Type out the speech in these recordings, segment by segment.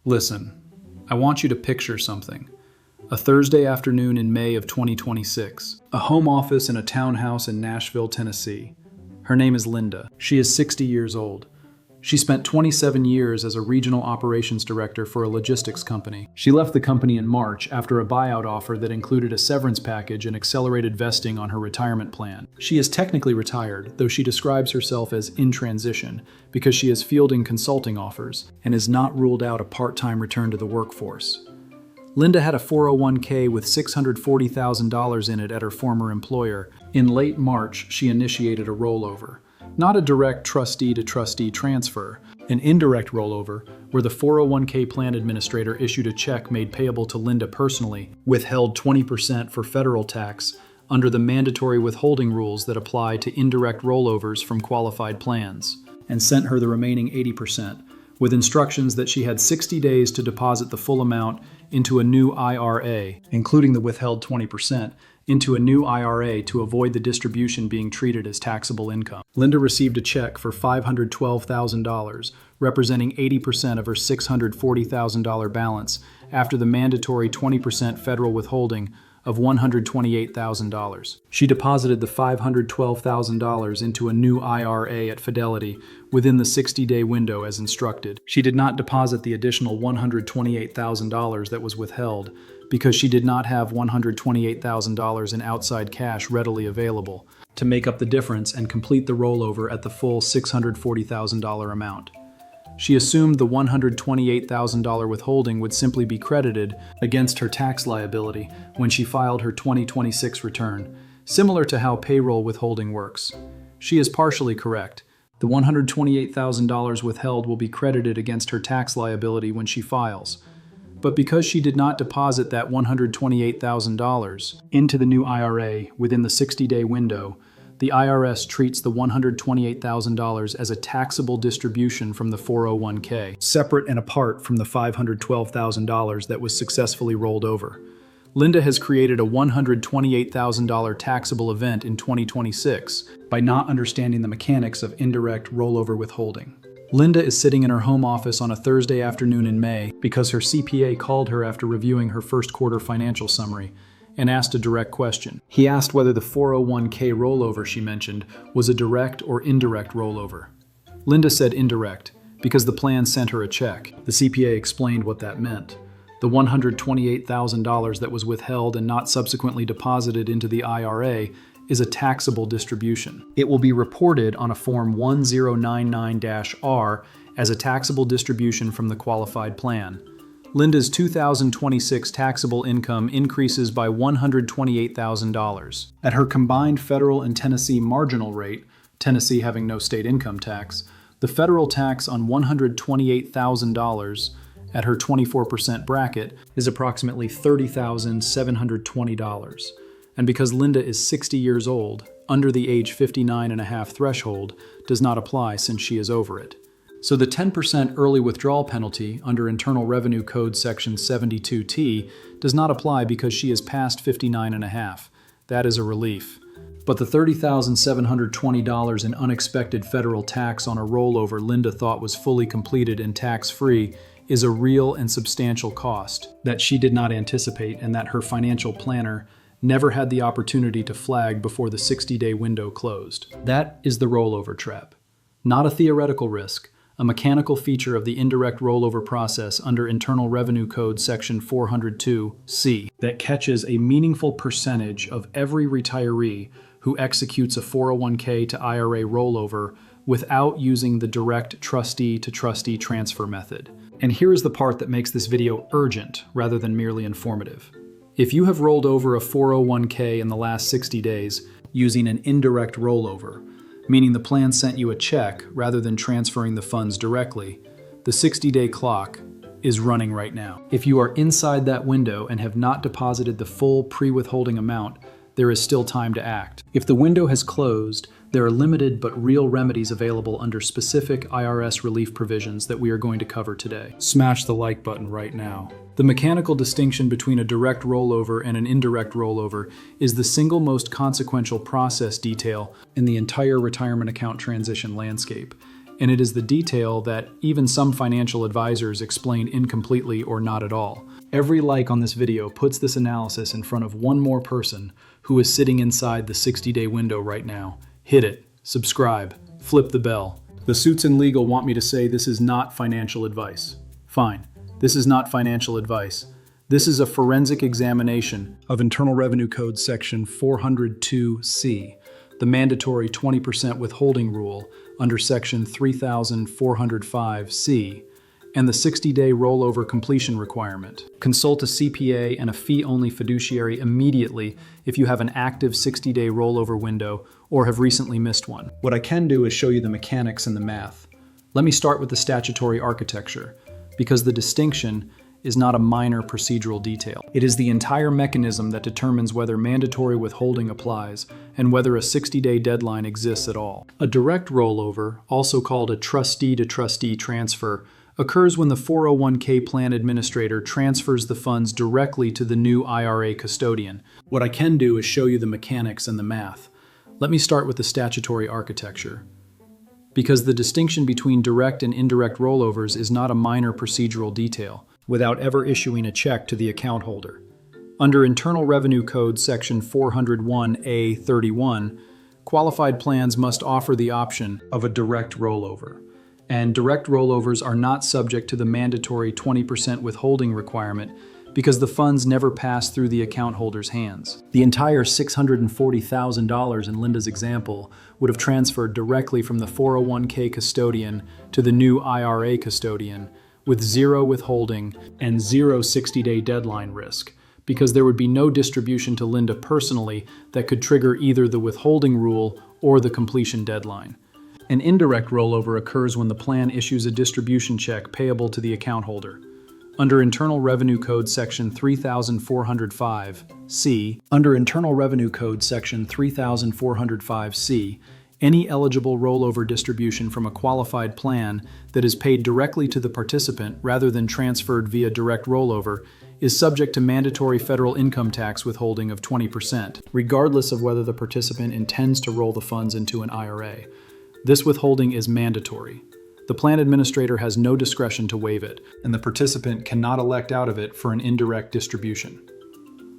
Listen, I want you to picture something. A Thursday afternoon in May of 2026. A home office in a townhouse in Nashville, Tennessee. Her name is Linda. She is 60 years old. She spent 27 years as a regional operations director for a logistics company. She left the company in March after a buyout offer that included a severance package and accelerated vesting on her retirement plan. She is technically retired, though she describes herself as in transition because she is fielding consulting offers and has not ruled out a part-time return to the workforce. Linda had a 401k with $640,000 in it at her former employer. In late March, she initiated a rollover. Not a direct trustee-to-trustee transfer, an indirect rollover, where the 401k plan administrator issued a check made payable to Linda personally, withheld 20% for federal tax under the mandatory withholding rules that apply to indirect rollovers from qualified plans, and sent her the remaining 80%, with instructions that she had 60 days to deposit the full amount into a new IRA, including the withheld 20%, into a new IRA to avoid the distribution being treated as taxable income. Linda received a check for $512,000, representing 80% of her $640,000 balance after the mandatory 20% federal withholding of $128,000. She deposited the $512,000 into a new IRA at Fidelity within the 60-day window as instructed. She did not deposit the additional $128,000 that was withheld because she did not have $128,000 in outside cash readily available to make up the difference and complete the rollover at the full $640,000 amount. She assumed the $128,000 withholding would simply be credited against her tax liability when she filed her 2026 return, similar to how payroll withholding works. She is partially correct. The $128,000 withheld will be credited against her tax liability when she files. But because she did not deposit that $128,000 into the new IRA within the 60-day window, the IRS treats the $128,000 as a taxable distribution from the 401k, separate and apart from the $512,000 that was successfully rolled over. Linda has created a $128,000 taxable event in 2026 by not understanding the mechanics of indirect rollover withholding. Linda is sitting in her home office on a Thursday afternoon in May because her CPA called her after reviewing her first quarter financial summary and asked a direct question. He asked whether the 401k rollover she mentioned was a direct or indirect rollover. Linda said indirect because the plan sent her a check. The CPA explained what that meant. The $128,000 that was withheld and not subsequently deposited into the IRA is a taxable distribution. It will be reported on a Form 1099-R as a taxable distribution from the qualified plan. Linda's 2026 taxable income increases by $128,000. At her combined federal and Tennessee marginal rate, Tennessee having no state income tax, the federal tax on $128,000 at her 24% bracket is approximately $30,720. And because Linda is 60 years old, under the age 59 and a half threshold does not apply since she is over it. So the 10% early withdrawal penalty under Internal Revenue Code Section 72T does not apply because she is past 59 and a half. That is a relief. But the $30,720 in unexpected federal tax on a rollover Linda thought was fully completed and tax-free is a real and substantial cost that she did not anticipate and that her financial planner never had the opportunity to flag before the 60-day window closed. That is the rollover trap. Not a theoretical risk, a mechanical feature of the indirect rollover process under Internal Revenue Code Section 402C that catches a meaningful percentage of every retiree who executes a 401k to IRA rollover without using the direct trustee-to-trustee transfer method. And here is the part that makes this video urgent rather than merely informative. If you have rolled over a 401k in the last 60 days using an indirect rollover, meaning the plan sent you a check rather than transferring the funds directly, the 60-day clock is running right now. If you are inside that window and have not deposited the full pre-withholding amount, there is still time to act. If the window has closed, there are limited but real remedies available under specific IRS relief provisions that we are going to cover today. Smash the like button right now. The mechanical distinction between a direct rollover and an indirect rollover is the single most consequential process detail in the entire retirement account transition landscape, and it is the detail that even some financial advisors explain incompletely or not at all. Every like on this video puts this analysis in front of one more person who is sitting inside the 60-day window right now. Hit it, subscribe, flip the bell. The Suits and Legal want me to say this is not financial advice. Fine, this is not financial advice. This is a forensic examination of Internal Revenue Code Section 402C, the mandatory 20% withholding rule under Section 3405C, and the 60-day rollover completion requirement. Consult a CPA and a fee-only fiduciary immediately if you have an active 60-day rollover window or have recently missed one. What I can do is show you the mechanics and the math. Let me start with the statutory architecture, because the distinction is not a minor procedural detail. It is the entire mechanism that determines whether mandatory withholding applies and whether a 60-day deadline exists at all. A direct rollover, also called a trustee-to-trustee transfer, occurs when the 401k plan administrator transfers the funds directly to the new IRA custodian. What I can do is show you the mechanics and the math. Let me start with the statutory architecture, because the distinction between direct and indirect rollovers is not a minor procedural detail, without ever issuing a check to the account holder. Under Internal Revenue Code Section 401A.31, qualified plans must offer the option of a direct rollover, and direct rollovers are not subject to the mandatory 20% withholding requirement because the funds never pass through the account holder's hands. The entire $640,000 in Linda's example would have transferred directly from the 401k custodian to the new IRA custodian with zero withholding and zero 60-day deadline risk, because there would be no distribution to Linda personally that could trigger either the withholding rule or the completion deadline. An indirect rollover occurs when the plan issues a distribution check payable to the account holder. Under Internal Revenue Code Section 3405C, any eligible rollover distribution from a qualified plan that is paid directly to the participant rather than transferred via direct rollover is subject to mandatory federal income tax withholding of 20%, regardless of whether the participant intends to roll the funds into an IRA. This withholding is mandatory. The plan administrator has no discretion to waive it, and the participant cannot elect out of it for an indirect distribution.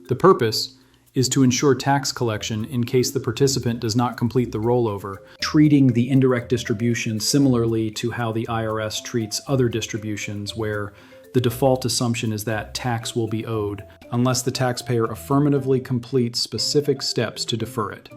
The purpose is to ensure tax collection in case the participant does not complete the rollover, treating the indirect distribution similarly to how the IRS treats other distributions, where the default assumption is that tax will be owed unless the taxpayer affirmatively completes specific steps to defer it.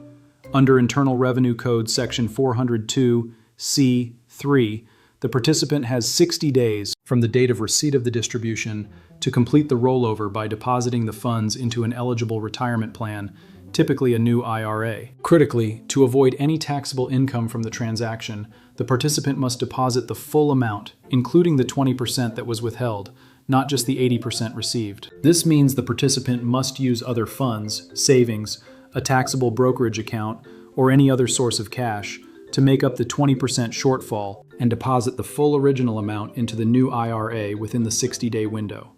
Under Internal Revenue Code Section 402C.3, the participant has 60 days from the date of receipt of the distribution to complete the rollover by depositing the funds into an eligible retirement plan, typically a new IRA. Critically, to avoid any taxable income from the transaction, the participant must deposit the full amount, including the 20% that was withheld, not just the 80% received. This means the participant must use other funds, savings, a taxable brokerage account, or any other source of cash to make up the 20% shortfall and deposit the full original amount into the new IRA within the 60-day window.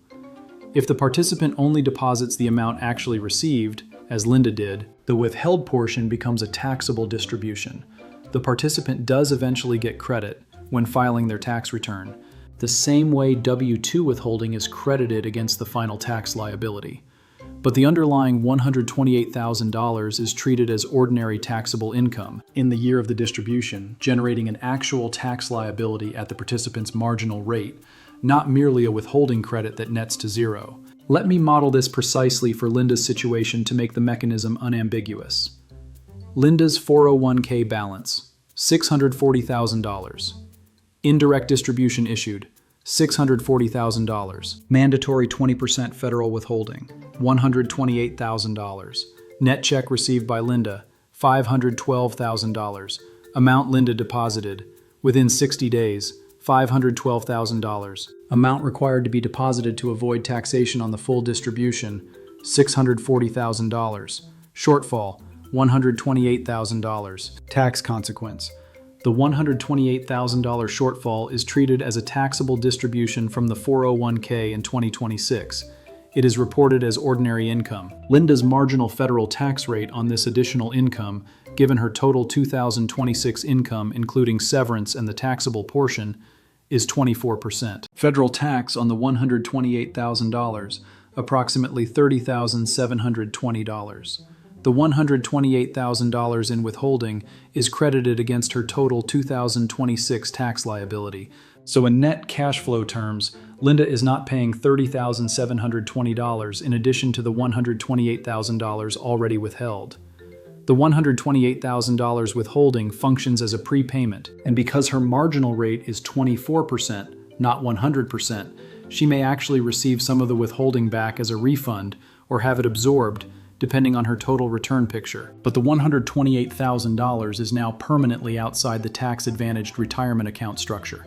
If the participant only deposits the amount actually received, as Linda did, the withheld portion becomes a taxable distribution. The participant does eventually get credit when filing their tax return, the same way W-2 withholding is credited against the final tax liability. But the underlying $128,000 is treated as ordinary taxable income in the year of the distribution, generating an actual tax liability at the participant's marginal rate, not merely a withholding credit that nets to zero. Let me model this precisely for Linda's situation to make the mechanism unambiguous. Linda's 401k balance, $640,000. Indirect distribution issued, $640,000. Mandatory 20% federal withholding, $128,000. Net check received by Linda, $512,000. Amount Linda deposited, within 60 days, $512,000. Amount required to be deposited to avoid taxation on the full distribution, $640,000. Shortfall, $128,000. Tax consequence. The $128,000 shortfall is treated as a taxable distribution from the 401k in 2026. It is reported as ordinary income. Linda's marginal federal tax rate on this additional income, given her total 2026 income including severance and the taxable portion, is 24%. Federal tax on the $128,000, approximately $30,720. The $128,000 in withholding is credited against her total 2026 tax liability. So in net cash flow terms, Linda is not paying $30,720 in addition to the $128,000 already withheld. The $128,000 withholding functions as a prepayment, and because her marginal rate is 24%, not 100%, she may actually receive some of the withholding back as a refund or have it absorbed, depending on her total return picture. But the $128,000 is now permanently outside the tax-advantaged retirement account structure.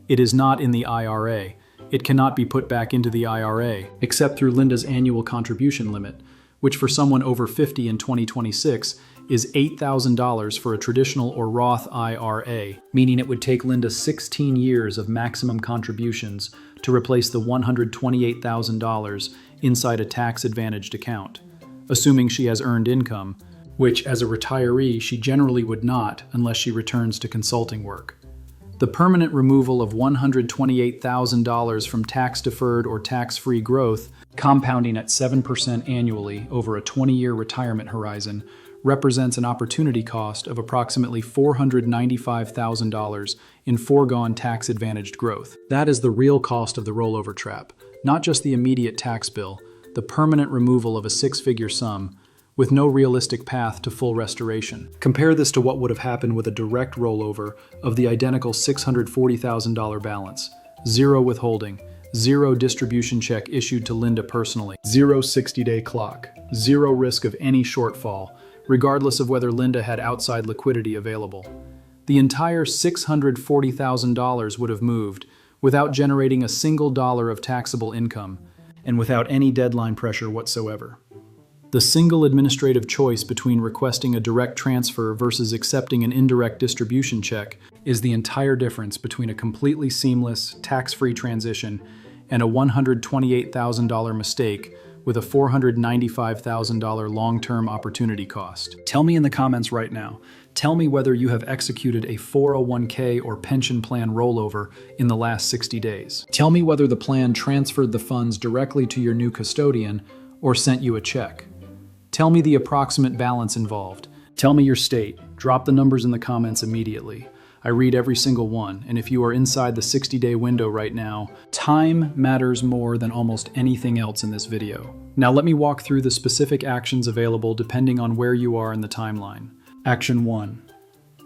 It is not in the IRA. It cannot be put back into the IRA, except through Linda's annual contribution limit, which for someone over 50 in 2026 is $8,000 for a traditional or Roth IRA, meaning it would take Linda 16 years of maximum contributions to replace the $128,000 inside a tax-advantaged account, assuming she has earned income, which as a retiree she generally would not unless she returns to consulting work. The permanent removal of $128,000 from tax-deferred or tax-free growth, compounding at 7% annually over a 20-year retirement horizon, represents an opportunity cost of approximately $495,000 in foregone tax-advantaged growth. That is the real cost of the rollover trap, not just the immediate tax bill, the permanent removal of a six-figure sum, with no realistic path to full restoration. Compare this to what would have happened with a direct rollover of the identical $640,000 balance, zero withholding, zero distribution check issued to Linda personally, zero 60-day clock, zero risk of any shortfall, regardless of whether Linda had outside liquidity available. The entire $640,000 would have moved without generating a single dollar of taxable income and without any deadline pressure whatsoever. The single administrative choice between requesting a direct transfer versus accepting an indirect distribution check is the entire difference between a completely seamless, tax-free transition and a $128,000 mistake with a $495,000 long-term opportunity cost. Tell me in the comments right now. Tell me whether you have executed a 401k or pension plan rollover in the last 60 days. Tell me whether the plan transferred the funds directly to your new custodian or sent you a check. Tell me the approximate balance involved. Tell me your state. Drop the numbers in the comments immediately. I read every single one, and if you are inside the 60-day window right now, time matters more than almost anything else in this video. Now let me walk through the specific actions available depending on where you are in the timeline. Action 1.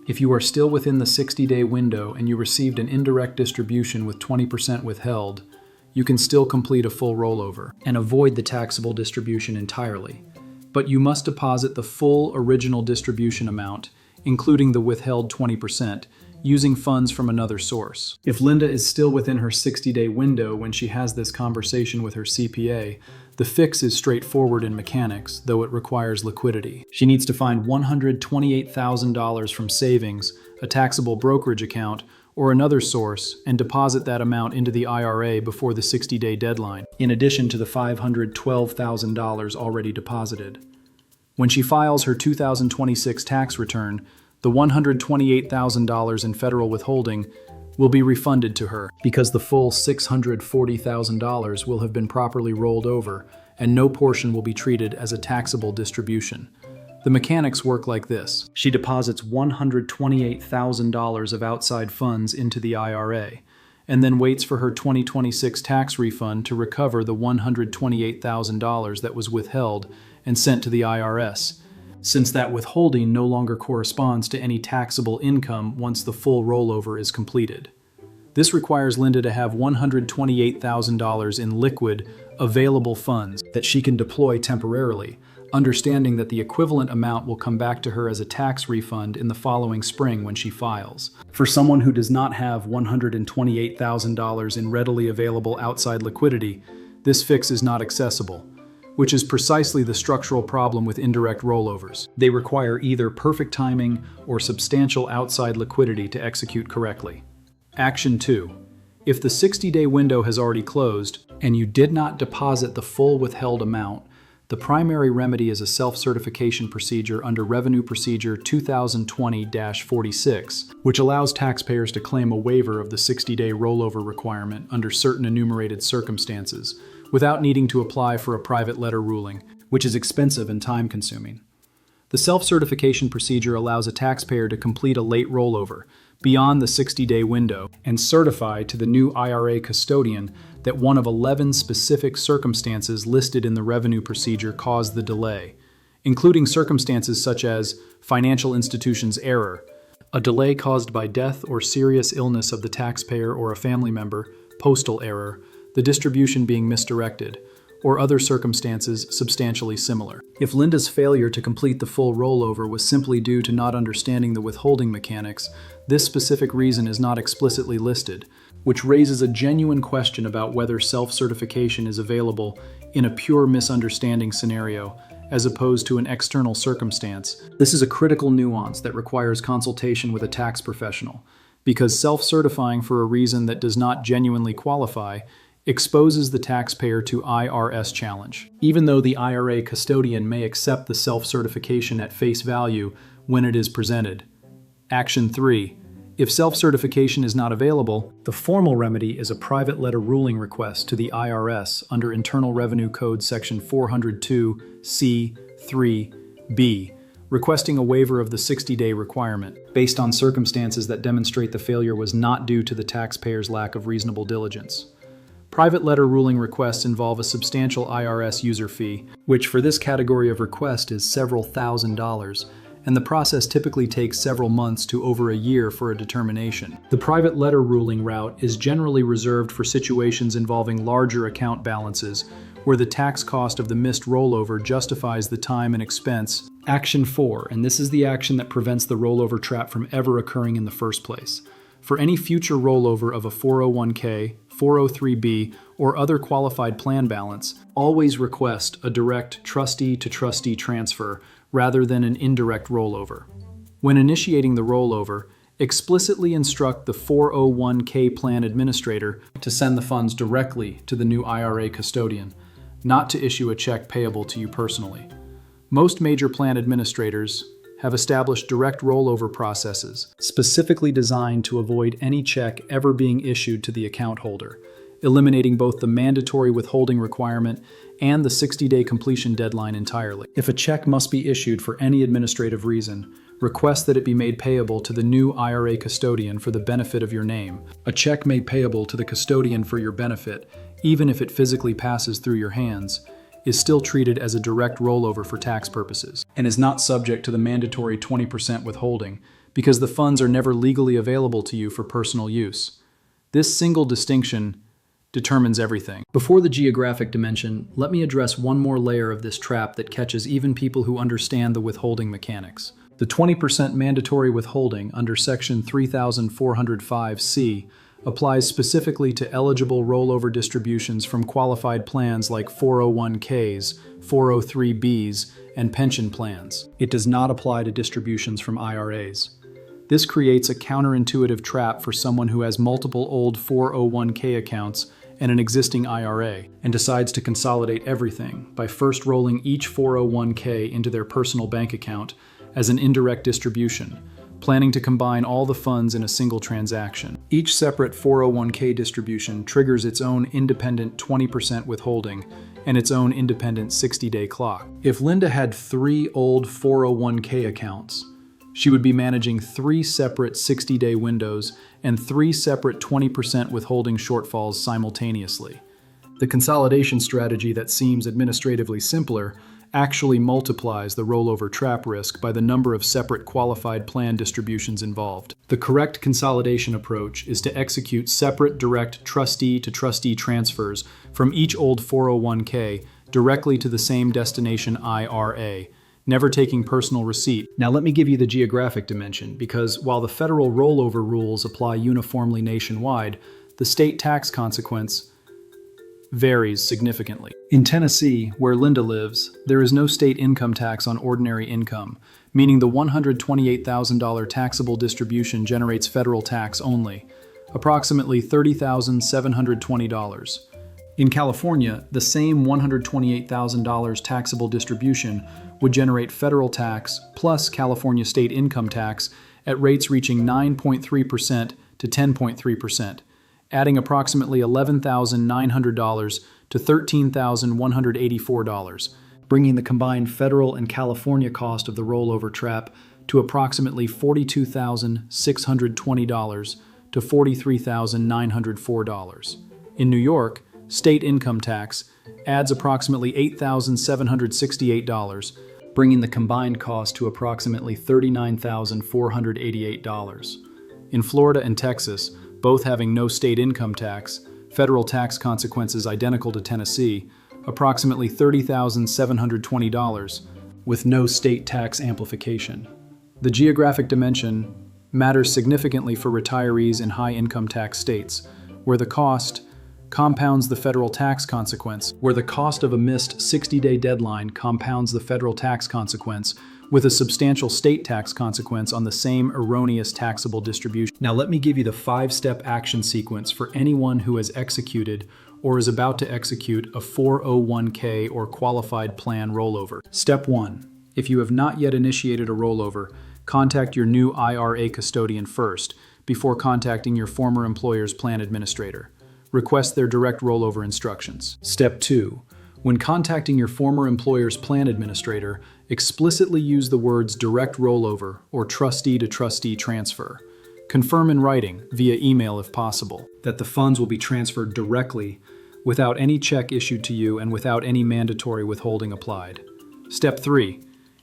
If you are still within the 60-day window and you received an indirect distribution with 20% withheld, you can still complete a full rollover and avoid the taxable distribution entirely. But you must deposit the full original distribution amount, including the withheld 20%, using funds from another source. If Linda is still within her 60-day window when she has this conversation with her CPA, the fix is straightforward in mechanics, though it requires liquidity. She needs to find $128,000 from savings, a taxable brokerage account, or another source and deposit that amount into the IRA before the 60-day deadline, in addition to the $512,000 already deposited. When she files her 2026 tax return, the $128,000 in federal withholding will be refunded to her because the full $640,000 will have been properly rolled over and no portion will be treated as a taxable distribution. The mechanics work like this. She deposits $128,000 of outside funds into the IRA, and then waits for her 2026 tax refund to recover the $128,000 that was withheld and sent to the IRS, since that withholding no longer corresponds to any taxable income once the full rollover is completed. This requires Linda to have $128,000 in liquid, available funds that she can deploy temporarily, understanding that the equivalent amount will come back to her as a tax refund in the following spring when she files. For someone who does not have $128,000 in readily available outside liquidity, this fix is not accessible, which is precisely the structural problem with indirect rollovers. They require either perfect timing or substantial outside liquidity to execute correctly. Action 2. If the 60-day window has already closed and you did not deposit the full withheld amount, the primary remedy is a self-certification procedure under Revenue Procedure 2020-46, which allows taxpayers to claim a waiver of the 60-day rollover requirement under certain enumerated circumstances, without needing to apply for a private letter ruling, which is expensive and time-consuming. The self-certification procedure allows a taxpayer to complete a late rollover beyond the 60-day window and certify to the new IRA custodian that one of 11 specific circumstances listed in the revenue procedure caused the delay, including circumstances such as financial institution's error, a delay caused by death or serious illness of the taxpayer or a family member, postal error, the distribution being misdirected, or other circumstances substantially similar. If Linda's failure to complete the full rollover was simply due to not understanding the withholding mechanics, this specific reason is not explicitly listed, which raises a genuine question about whether self-certification is available in a pure misunderstanding scenario, as opposed to an external circumstance. This is a critical nuance that requires consultation with a tax professional, because self-certifying for a reason that does not genuinely qualify exposes the taxpayer to IRS challenge, even though the IRA custodian may accept the self-certification at face value when it is presented. Action 3. If self-certification is not available, the formal remedy is a private letter ruling request to the IRS under Internal Revenue Code Section 402(c)(3)(b), requesting a waiver of the 60-day requirement, based on circumstances that demonstrate the failure was not due to the taxpayer's lack of reasonable diligence. Private letter ruling requests involve a substantial IRS user fee, which for this category of request is several $1,000s, and the process typically takes several months to over a year for a determination. The private letter ruling route is generally reserved for situations involving larger account balances, where the tax cost of the missed rollover justifies the time and expense. Action 4, and this is the action that prevents the rollover trap from ever occurring in the first place. For any future rollover of a 401k, 403b, or other qualified plan balance, always request a direct trustee-to-trustee transfer rather than an indirect rollover. When initiating the rollover, explicitly instruct the 401k plan administrator to send the funds directly to the new IRA custodian, not to issue a check payable to you personally. Most major plan administrators have established direct rollover processes specifically designed to avoid any check ever being issued to the account holder, eliminating both the mandatory withholding requirement and the 60-day completion deadline entirely. If a check must be issued for any administrative reason, request that it be made payable to the new IRA custodian for the benefit of your name. A check made payable to the custodian for your benefit, even if it physically passes through your hands, is still treated as a direct rollover for tax purposes, and is not subject to the mandatory 20% withholding, because the funds are never legally available to you for personal use. This single distinction determines everything. Before the geographic dimension, let me address one more layer of this trap that catches even people who understand the withholding mechanics. The 20% mandatory withholding under Section 3405C applies specifically to eligible rollover distributions from qualified plans like 401ks, 403bs, and pension plans. It does not apply to distributions from IRAs. This creates a counterintuitive trap for someone who has multiple old 401k accounts and an existing IRA, and decides to consolidate everything by first rolling each 401k into their personal bank account as an indirect distribution, planning to combine all the funds in a single transaction. Each separate 401k distribution triggers its own independent 20% withholding and its own independent 60-day clock. If Linda had 3 old 401k accounts, she would be managing 3 separate 60-day windows and 3 separate 20% withholding shortfalls simultaneously. The consolidation strategy that seems administratively simpler actually multiplies the rollover trap risk by the number of separate qualified plan distributions involved. The correct consolidation approach is to execute separate direct trustee-to-trustee transfers from each old 401k directly to the same destination IRA, never taking personal receipt. Now let me give you the geographic dimension, because while the federal rollover rules apply uniformly nationwide, the state tax consequence varies significantly. In Tennessee, where Linda lives, there is no state income tax on ordinary income, meaning the $128,000 taxable distribution generates federal tax only. approximately $30,720. In California, the same $128,000 taxable distribution would generate federal tax plus California state income tax at rates reaching 9.3% to 10.3%, adding approximately $11,900 to $13,184, bringing the combined federal and California cost of the rollover trap to approximately $42,620 to $43,904. In New York, state income tax adds approximately $8,768, bringing the combined cost to approximately $39,488. In Florida and Texas, both having no state income tax, federal tax consequences identical to Tennessee, approximately $30,720, with no state tax amplification. The geographic dimension matters significantly for retirees in high-income tax states, where the cost compounds the federal tax consequence, where the cost of a missed 60-day deadline compounds the federal tax consequence, with a substantial state tax consequence on the same erroneous taxable distribution. Now let me give you the 5-step action sequence for anyone who has executed or is about to execute a 401k or qualified plan rollover. Step 1. If you have not yet initiated a rollover, contact your new IRA custodian first, before contacting your former employer's plan administrator. Request their direct rollover instructions. Step 2. When contacting your former employer's plan administrator, explicitly use the words direct rollover or trustee-to-trustee transfer. Confirm in writing, via email if possible, that the funds will be transferred directly without any check issued to you and without any mandatory withholding applied. Step 3.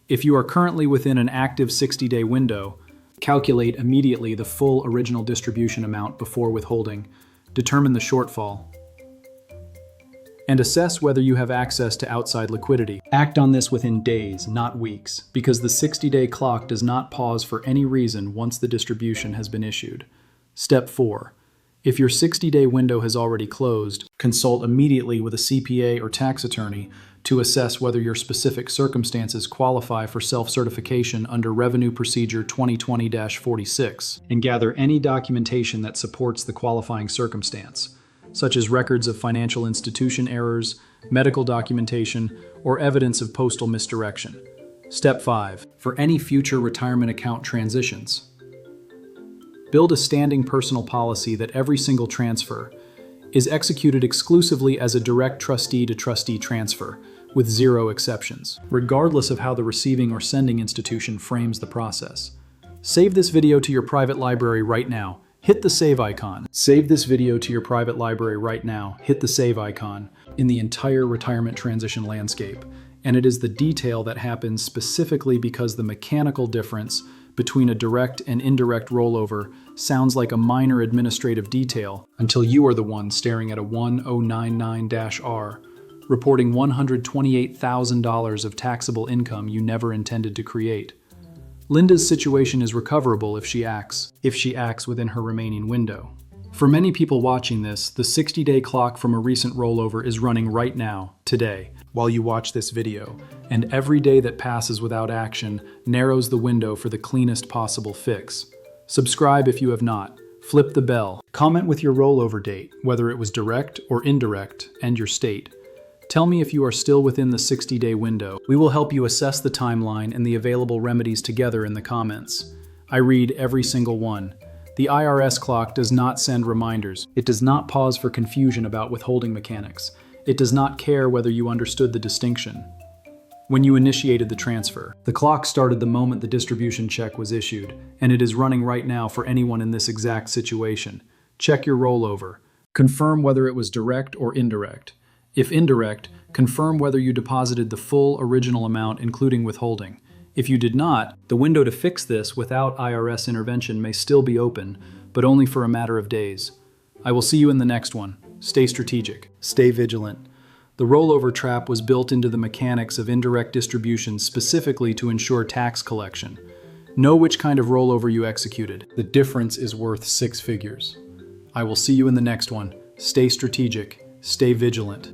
If you are currently within an active 60-day window, calculate immediately the full original distribution amount before withholding, determine the shortfall, and assess whether you have access to outside liquidity. Act on this within days, not weeks, because the 60-day clock does not pause for any reason once the distribution has been issued. Step 4. If your 60-day window has already closed, consult immediately with a CPA or tax attorney to assess whether your specific circumstances qualify for self-certification under Revenue Procedure 2020-46, and gather any documentation that supports the qualifying circumstance, such as records of financial institution errors, medical documentation, or evidence of postal misdirection. Step 5. For any future retirement account transitions, build a standing personal policy that every single transfer is executed exclusively as a direct trustee-to-trustee transfer, with 0 exceptions, regardless of how the receiving or sending institution frames the process. Save this video to your private library right now. Hit the save icon. Save this video to your private library right now. Hit the save icon in the entire retirement transition landscape. And it is the detail that happens specifically because the mechanical difference between a direct and indirect rollover sounds like a minor administrative detail until you are the one staring at a 1099-R, reporting $128,000 of taxable income you never intended to create. Linda's situation is recoverable if she acts within her remaining window. For many people watching this, the 60-day clock from a recent rollover is running right now, today, while you watch this video, and every day that passes without action narrows the window for the cleanest possible fix. Subscribe if you have not. Flip the bell. Comment with your rollover date, whether it was direct or indirect, and your state. Tell me if you are still within the 60-day window. We will help you assess the timeline and the available remedies together in the comments. I read every single one. The IRS clock does not send reminders. It does not pause for confusion about withholding mechanics. It does not care whether you understood the distinction when you initiated the transfer. The clock started the moment the distribution check was issued, and it is running right now for anyone in this exact situation. Check your rollover. Confirm whether it was direct or indirect. If indirect, confirm whether you deposited the full original amount including withholding. If you did not, the window to fix this without IRS intervention may still be open, but only for a matter of days. I will see you in the next one. Stay strategic. Stay vigilant. The rollover trap was built into the mechanics of indirect distribution specifically to ensure tax collection. Know which kind of rollover you executed. The difference is worth 6 figures. I will see you in the next one. Stay strategic. Stay vigilant.